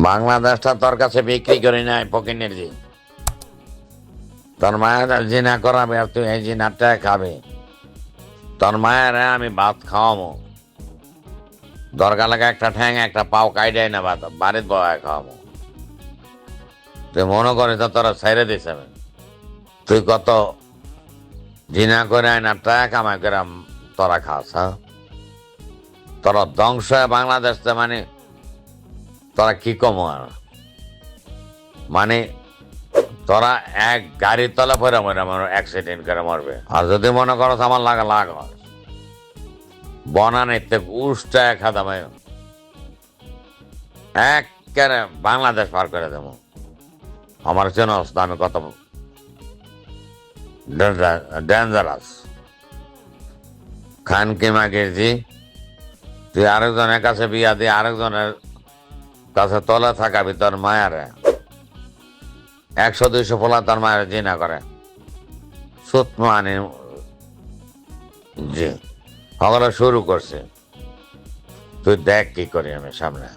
বাংলাদেশটা তোর কাছে বিক্রি করি নাই পকিনের জি। তোর মায়ের জিনা করাবে আর তুই এই জিনারটা খাবে। তোর মায়ের আমি ভাত খাওয়াবো, দরকার লাগে একটা ঠ্যাং একটা পাও কাইডাই না ভাত বাড়ির বয়া খাওয়াবো। তুই মনে করি তো তোরা ছেড়ে দিস আমি। তুই কত জিনা করে না টাকা কামাই করে তোরা খাস, হ্যাঁ? তোরা ধ্বংস হয়ে বাংলাদেশ মানে তোরা কি কম আর মানে তোরা এক গাড়ির তলা পরে মরে অ্যাক্সিডেন্ট করে মরবে। আর যদি মনে করো আমার লাগা লাগ বনানিতে উষ্টা খাদামে এক কেন বাংলাদেশ পার করে দেবো। আমার চেনস আমি কত ডেঞ্জারাস। খান কিমা গেছি তুই আরেকজনের কাছে বিয়া দিয়ে আরেকজনের কাছে তলে থাকাবি তোর মায়ারে 100-200 পোলা তোর মায়ের জিনা করে সুত মানে জি সকলে শুরু করছে। তুই দেখ কি করি আমি সামনে।